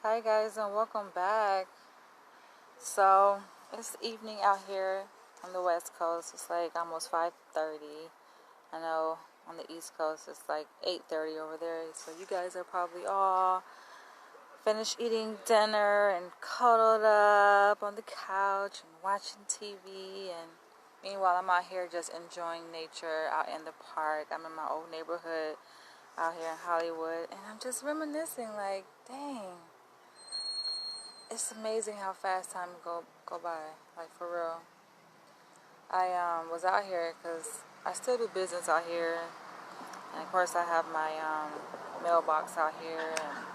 Hi guys and welcome back. So it's evening out here on the west coast. It's like almost 5:30. I know on the east coast it's like 8:30 over there. So you guys are probably all finished eating dinner and cuddled up on the couch and watching TV, and meanwhile I'm out here just enjoying nature out in the park. I'm in my old neighborhood out here in Hollywood, and I'm just reminiscing like, dang, it's amazing how fast time go by, like for real. I was out here because I still do business out here, and of course I have my mailbox out here, and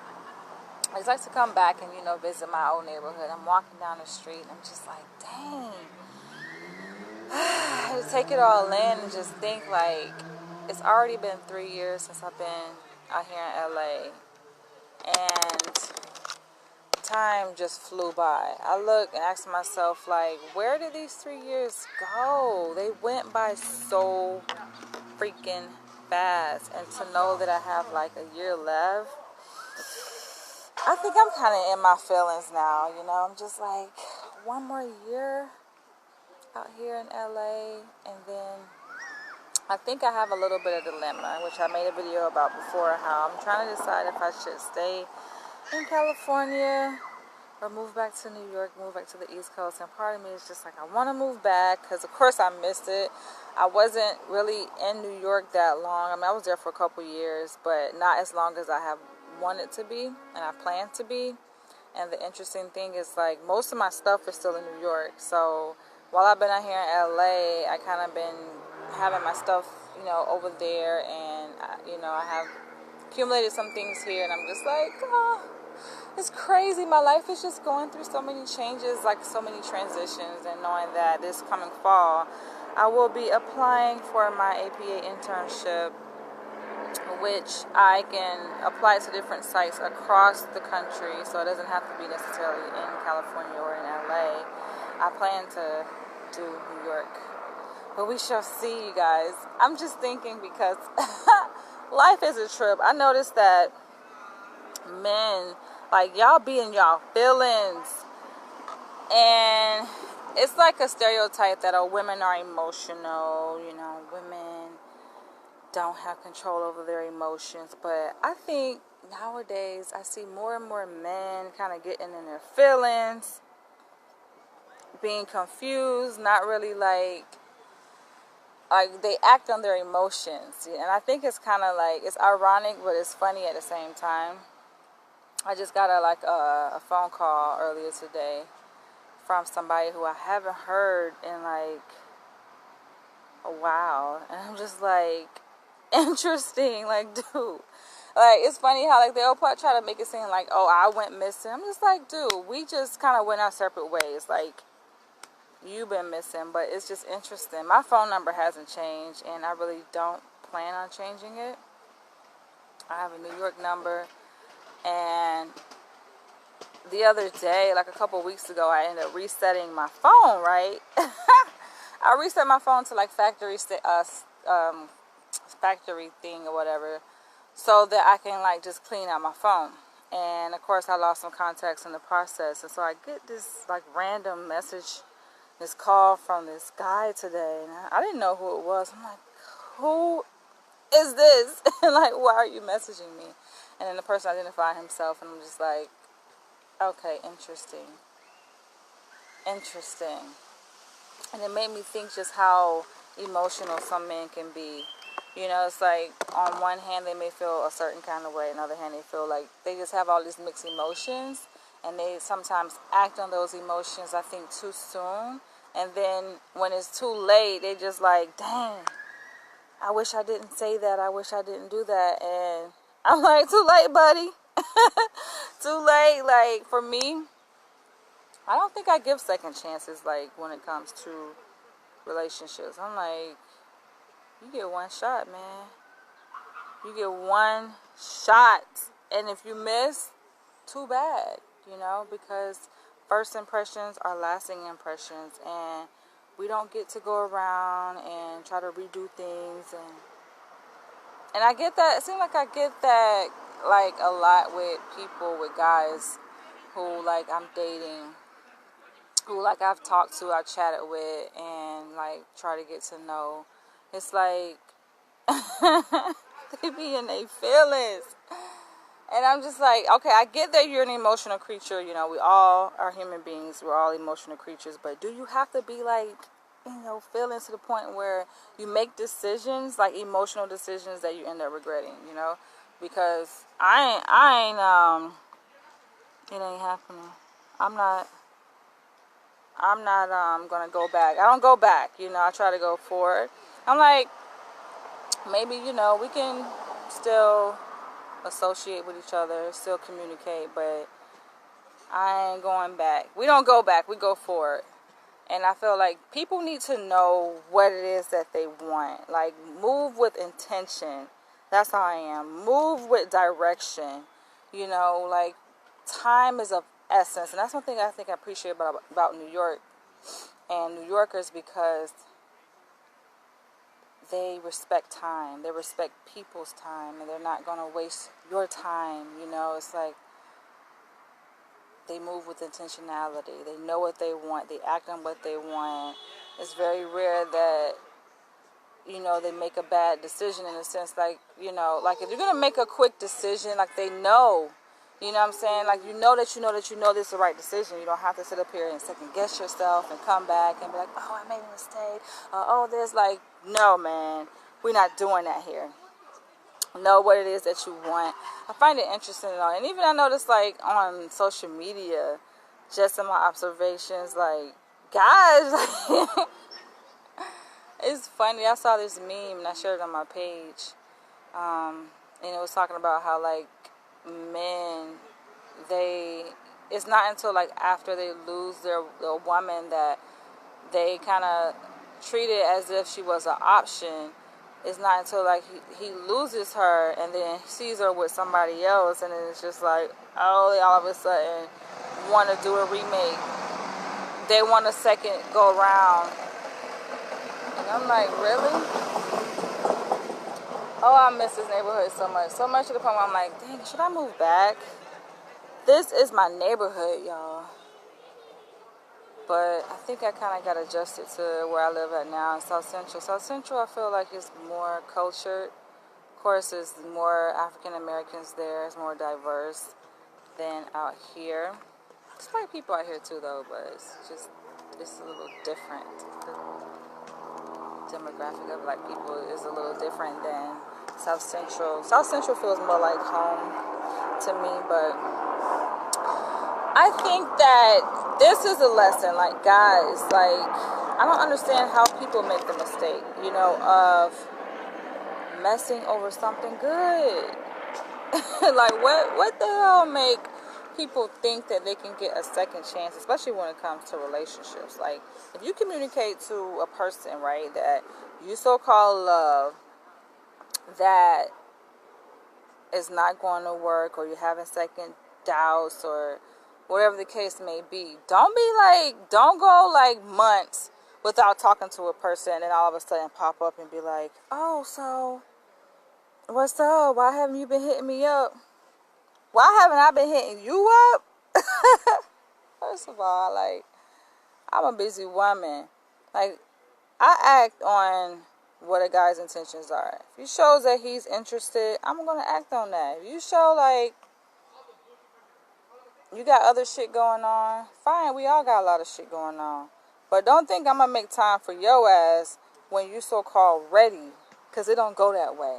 I just like to come back and visit my old neighborhood. I'm walking down the street, and I'm just like, dang, I had to take it all in and just think like it's already been 3 years since I've been out here in LA, and time just flew by. I look and ask myself, like, where did these 3 years go? They went by so freaking fast. And to know that I have like a year left, I think I'm kind of in my feelings now. I'm just like, one more year out here in LA, and then I think I have a little bit of dilemma, which I made a video about before, how I'm trying to decide if I should stay in California or move back to New York, move back to the East Coast. And part of me is just like, I want to move back because, of course, I missed it. I wasn't really in New York that long. I mean, I was there for a couple years, but not as long as I have wanted to be and I plan to be. And the interesting thing is, like, most of my stuff is still in New York. So while I've been out here in LA, I kind of been having my stuff, over there. And, I have accumulated some things here. And I'm just like, oh, it's crazy. My life is just going through so many changes, like so many transitions. And knowing that this coming fall, I will be applying for my APA internship, which I can apply to different sites across the country, so it doesn't have to be necessarily in California or in LA. I plan to do New York, but we shall see, you guys. I'm just thinking because life is a trip. I noticed that men, like, y'all be in y'all feelings, and it's like a stereotype that women are emotional, women don't have control over their emotions. But I think nowadays I see more and more men kind of getting in their feelings, being confused, not really like they act on their emotions. And I think it's kind of like, it's ironic, but it's funny at the same time. I just got a phone call earlier today from somebody who I haven't heard in like a while, and I'm just like, interesting, like, dude, like, it's funny how like they'll try to make it seem like, oh, I went missing. I'm just like, dude, we just kind of went our separate ways. Like, you've been missing. But it's just interesting. My phone number hasn't changed, and I really don't plan on changing it. I have a New York number, and the other day, like a couple weeks ago, I ended up resetting my phone, right? I reset my phone to like factory thing or whatever, so that I can like just clean out my phone. And of course I lost some contacts in the process, and so I get this like random message, this call from this guy today, and I didn't know who it was. I'm like, who is this? And like, why are you messaging me? And then the person identified himself, and I'm just like, okay, interesting. And it made me think just how emotional some men can be. It's like, on one hand they may feel a certain kind of way, on the other hand they feel like they just have all these mixed emotions, and they sometimes act on those emotions, I think, too soon. And then when it's too late, they just like, dang, I wish I didn't say that, I wish I didn't do that. And I'm like, too late, buddy. Too late. Like, for me, I don't think I give second chances, like, when it comes to relationships. I'm like, you get one shot, man. You get one shot. And if you miss, too bad, because first impressions are lasting impressions. And we don't get to go around and try to redo things. And I get that. It seems like I get that, like, a lot with people, with guys. who like I'm dating, who like I've talked to, I've chatted with, and like try to get to know, it's like they be in their feelings. And I'm just like, okay, I get that you're an emotional creature. You know, we all are human beings. We're all emotional creatures. But do you have to be like, feeling to the point where you make decisions, like emotional decisions that you end up regretting, Because it ain't happening. I'm not gonna go back. I don't go back, I try to go forward. I'm like, maybe, we can still associate with each other, still communicate, but I ain't going back. We don't go back, we go forward. And I feel like people need to know what it is that they want. Like, move with intention. That's how I am. Move with direction. Like, time is of essence. And that's one thing I think I appreciate about New York and New Yorkers, because they respect time. They respect people's time, and they're not going to waste your time. It's like they move with intentionality. They know what they want. They act on what they want. It's very rare that, they make a bad decision, in a sense, like, like if you're going to make a quick decision, like they know, you know what I'm saying? Like, you know this is the right decision. You don't have to sit up here and second guess yourself and come back and be like, oh, I made a mistake. There's like, no, man, we're not doing that here. Know what it is that you want. I find it interesting, and even I noticed, like, on social media, just in my observations, like, guys, it's funny. I saw this meme and I shared it on my page, and it was talking about how, like, men, it's not until like after they lose their woman that they kind of treat it as if she was an option. It's not until like he loses her and then sees her with somebody else, and then it's just like, oh, they all of a sudden want to do a remake. They want a second go around. And I'm like, really? Oh, I miss this neighborhood so much. So much to the point where I'm like, dang, should I move back? This is my neighborhood, y'all. But I think I kind of got adjusted to where I live at now in South Central. South Central, I feel like, is more cultured. Of course, there's more African Americans there. It's more diverse than out here. It's like people out here too, though, but it's a little different. The demographic of Black people is a little different than South Central. South Central feels more like home to me, but I think that this is a lesson, like, guys, like, I don't understand how people make the mistake, of messing over something good. Like, what the hell make people think that they can get a second chance, especially when it comes to relationships? Like, if you communicate to a person, right, that you so-called love, that is not going to work, or you're having second doubts, or whatever the case may be, don't go like months without talking to a person, and then all of a sudden pop up and be like, oh, so what's up? Why haven't you been hitting me up? Why haven't I been hitting you up? First of all, like, I'm a busy woman. Like, I act on what a guy's intentions are. If he shows that he's interested, I'm going to act on that. If you show, like, you got other shit going on, fine, we all got a lot of shit going on. But don't think I'm going to make time for your ass when you so-called ready, because it don't go that way.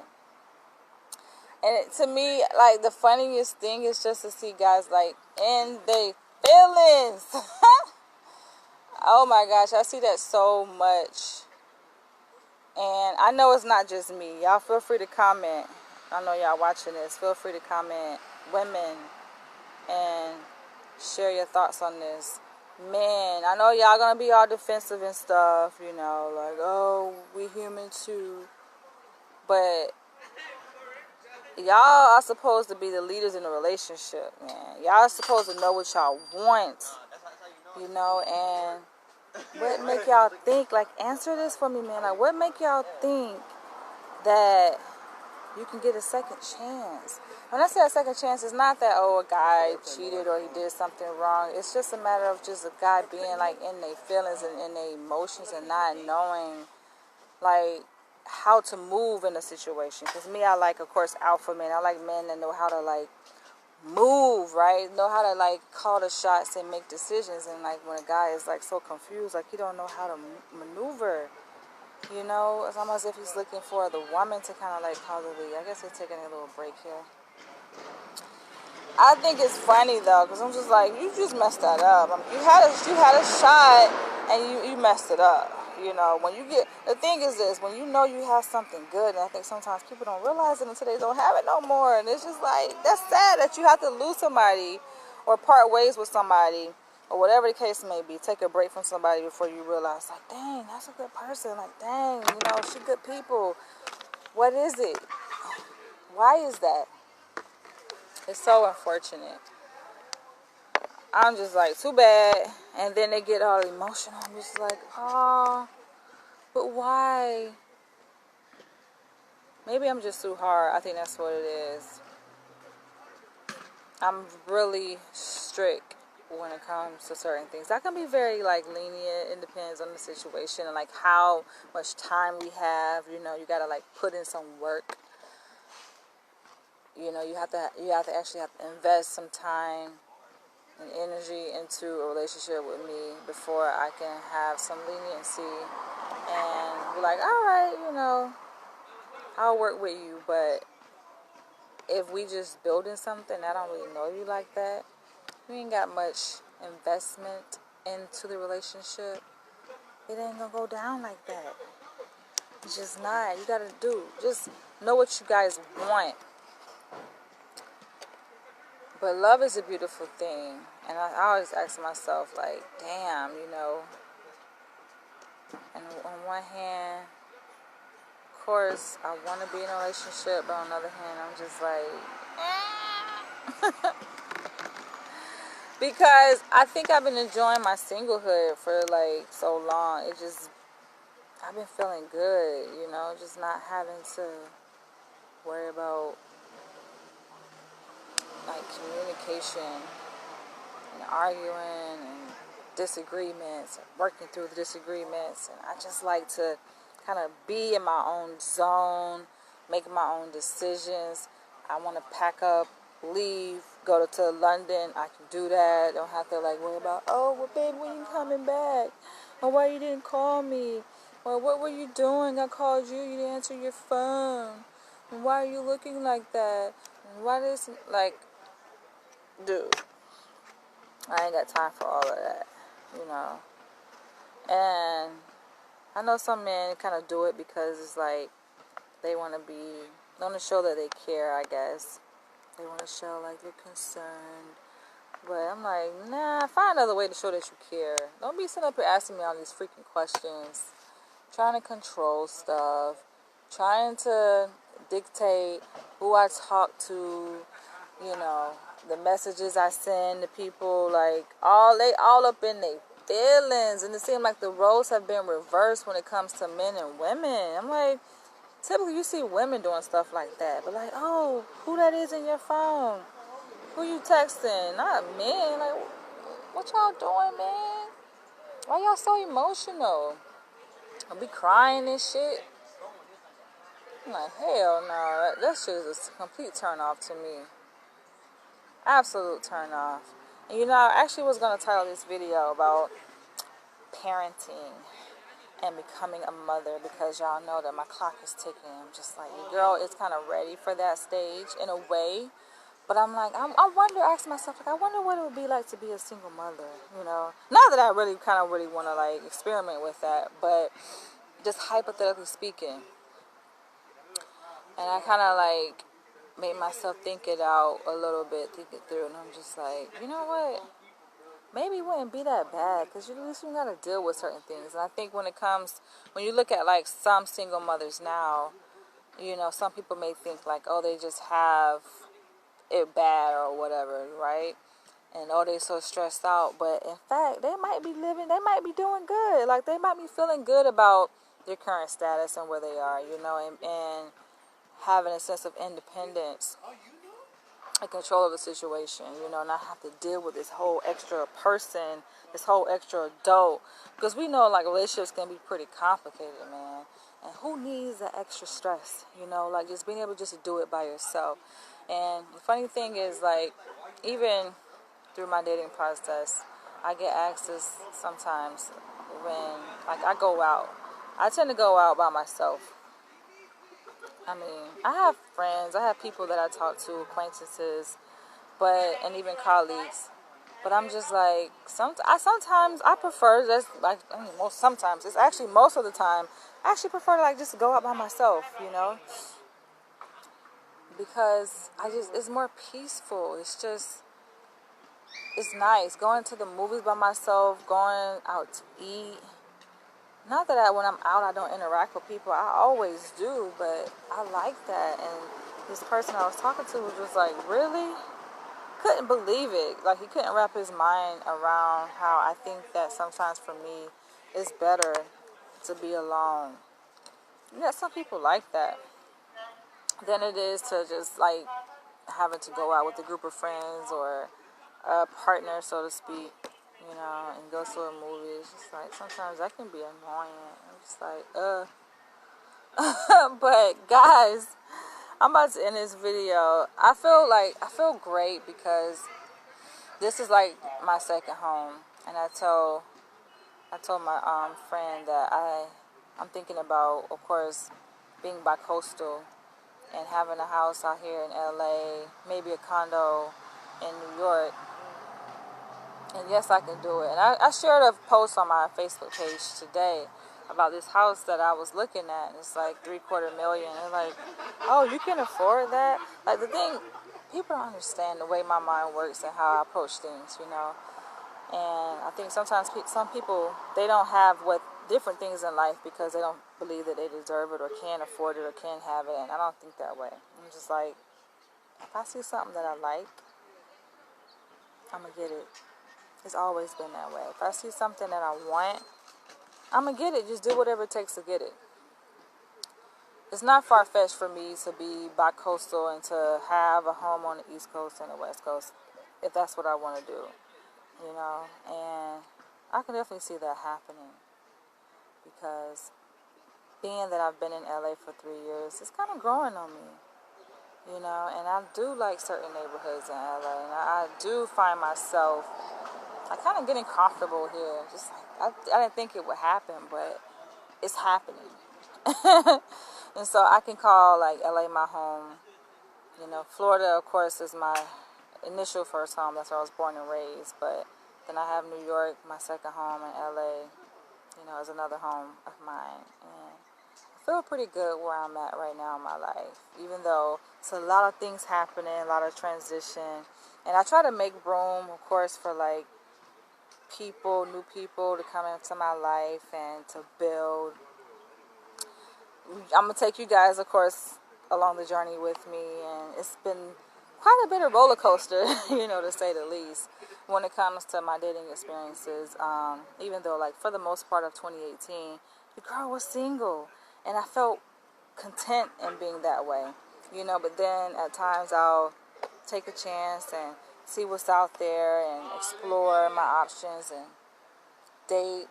And to me, like, the funniest thing is just to see guys, like, in their feelings. Oh my gosh, I see that so much. And I know it's not just me. Y'all feel free to comment. I know y'all watching this. Feel free to comment, women, and share your thoughts on this. Men, I know y'all gonna be all defensive and stuff, like, oh, we human too. But y'all are supposed to be the leaders in the relationship, man. Y'all are supposed to know what y'all want, and what make y'all think, like, answer this for me, man. Like, what make y'all think that you can get a second chance. When I say a second chance, it's not that, oh, a guy cheated or he did something wrong. It's just a matter of just a guy being like in their feelings and in their emotions and not knowing like how to move in a situation. Because me, I like, of course, alpha men. I like men that know how to like move, right? Know how to like call the shots and make decisions. And like when a guy is like so confused, like he don't know how to maneuver. You know, it's almost as if he's looking for the woman to kind of like call the lead. I guess we're taking a little break here. I think it's funny though, because I'm just like, you just messed that up. You had a shot and you messed it up. You know, when you get, the thing is this, when you know you have something good, and I think sometimes people don't realize it until they don't have it no more, and it's just like, that's sad that you have to lose somebody or part ways with somebody or whatever the case may be. Take a break from somebody before you realize, like, dang, that's a good person. Like, dang, you know, she good people. What is it? Why is that? It's so unfortunate. I'm just like, too bad. And then they get all emotional. I'm just like, oh, but why? Maybe I'm just too hard. I think that's what it is. I'm really strict when it comes to certain things. I can be very like lenient. It depends on the situation and like how much time we have. You know, you gotta like put in some work. You know, you have to actually have to invest some time and energy into a relationship with me before I can have some leniency and be like, all right, you know, I'll work with you. But if we just building something, I don't really know you like that, you ain't got much investment into the relationship, it ain't gonna go down like that. It's just not. You gotta just know what you guys want. But love is a beautiful thing. And I always ask myself, like, damn, you know. And on one hand, of course, I want to be in a relationship. But on the other hand, I'm just like, because I think I've been enjoying my singlehood for, like, so long. I've been feeling good, you know. Just not having to worry about, like, communication and arguing and disagreements, working through the disagreements. And I just like to kind of be in my own zone, make my own decisions. I want to pack up, leave, go to London. I can do that. Don't have to like worry about, oh, well, babe, when you coming back? Or why you didn't call me? Or what were you doing? I called you, you didn't answer your phone. And why are you looking like that? And why this, like, dude, I ain't got time for all of that, you know. And I know some men kind of do it because it's like they want to show that they care, I guess. They want to show like they're concerned. But I'm like, nah, find another way to show that you care. Don't be sitting up here asking me all these freaking questions, trying to control stuff, trying to dictate who I talk to, you know, the messages I send to people, like they all up in their feelings. And it seems like the roles have been reversed when it comes to men and women. I'm like, typically you see women doing stuff like that, but like, oh, who that is in your phone? Who you texting? Not men. Like, what y'all doing, man? Why y'all so emotional? I'll be crying and shit. I'm like, hell no. That shit is a complete turn off to me. Absolute turn off. And you know, I actually was going to title this video about parenting and becoming a mother, because y'all know that my clock is ticking. I'm just like, your girl is kind of ready for that stage in a way. But I'm like, I ask myself, like, I wonder what it would be like to be a single mother, you know? Not that I really want to, like, experiment with that, but just hypothetically speaking. And I kind of, like, made myself think it out a little bit, think it through, and I'm just like, you know what? Maybe it wouldn't be that bad, because at least you got to deal with certain things. And I think when you look at, like, some single mothers now, you know, some people may think, like, oh, they just have it bad or whatever, right? And oh, they so stressed out. But in fact, they might be doing good. Like, they might be feeling good about their current status and where they are, you know, and having a sense of independence and control of the situation, not have to deal with this whole extra person, this whole extra adult. Because we know, like, relationships can be pretty complicated, man. And who needs that extra stress, like just being able just to do it by yourself. And the funny thing is, like, even through my dating process, I get asked this sometimes when, like, I go out. I tend to go out by myself. I mean, I have friends, I have people that I talk to, acquaintances, and even colleagues. But I'm just like, sometimes I prefer, that's like, sometimes, it's actually most of the time, I actually prefer to, like, just go out by myself, because it's more peaceful. It's nice going to the movies by myself, going out to eat. Not that when I'm out I don't interact with people. I always do, but I like that. And this person I was talking to was just like, really? Couldn't believe it. Like, he couldn't wrap his mind around how I think that sometimes for me it's better to be alone. Some people like that than it is to just, like, having to go out with a group of friends or a partner, so to speak, and go to a movie. It's just like, sometimes that can be annoying. I'm just like, But guys, I'm about to end this video. I feel great because this is like my second home, and I told my friend that I'm thinking about, of course, being bi-coastal and having a house out here in LA, maybe a condo in New York. And yes, I can do it. And I shared a post on my Facebook page today about this house that I was looking at. And it's like $750,000. And like, oh, you can afford that? Like, the thing, people don't understand the way my mind works and how I approach things, And I think sometimes some people, they don't have different things in life because they don't believe that they deserve it or can afford it or can have it. And I don't think that way. I'm just like, if I see something that I like, I'm going to get it. It's always been that way. If I see something that I want, I'm going to get it. Just do whatever it takes to get it. It's not far-fetched for me to be bi-coastal and to have a home on the East Coast and the West Coast, if that's what I want to do, And I can definitely see that happening because being that I've been in LA for 3 years, it's kind of growing on me, And I do like certain neighborhoods in LA, and I do find myself kind of getting comfortable here. Just like, I didn't think it would happen, but it's happening. And so I can call, like, LA my home. Florida, of course, is my initial first home. That's where I was born and raised. But then I have New York, my second home, and LA, is another home of mine. And I feel pretty good where I'm at right now in my life, even though it's a lot of things happening, a lot of transition. And I try to make room, of course, for, like, new people to come into my life and to build. I'm going to take you guys, of course, along the journey with me, and it's been quite a bit of roller coaster, to say the least, when it comes to my dating experiences. Even though, like, for the most part of 2018, the girl was single, and I felt content in being that way, but then at times I'll take a chance and see what's out there and explore my options and date.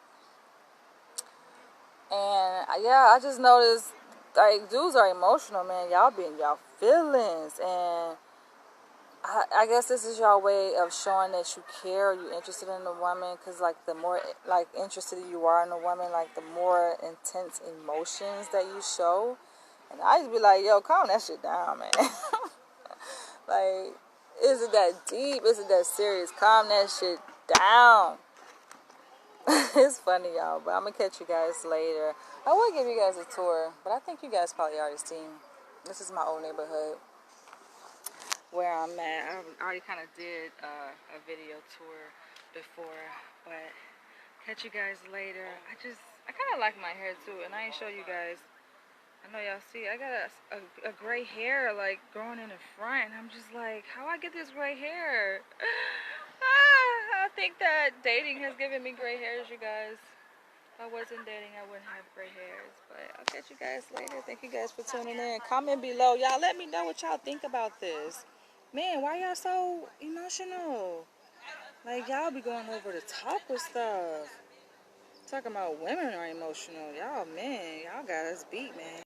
And I just noticed, like, dudes are emotional, man. Y'all be in y'all feelings, and I guess this is y'all way of showing that you care, or you're interested in a woman, because, like, the more, like, interested you are in a woman, like, the more intense emotions that you show. And I just be like, yo, calm that shit down, man. Like, is it that deep? Is it that serious? Calm that shit down. It's funny, y'all, but I'm going to catch you guys later. I will give you guys a tour, but I think you guys probably already seen. This is my old neighborhood where I'm at. I already kind of did a video tour before, but catch you guys later. I kind of like my hair, too, and I ain't show you guys. I know y'all see, I got a gray hair, like, growing in the front. I'm just like, how I get this gray hair? I think that dating has given me gray hairs, you guys. If I wasn't dating, I wouldn't have gray hairs. But I'll catch you guys later. Thank you guys for tuning in. Comment below. Y'all let me know what y'all think about this. Man, why y'all so emotional? Like, y'all be going over the top with stuff. Talking about women are emotional. Y'all, man, y'all got us beat, man.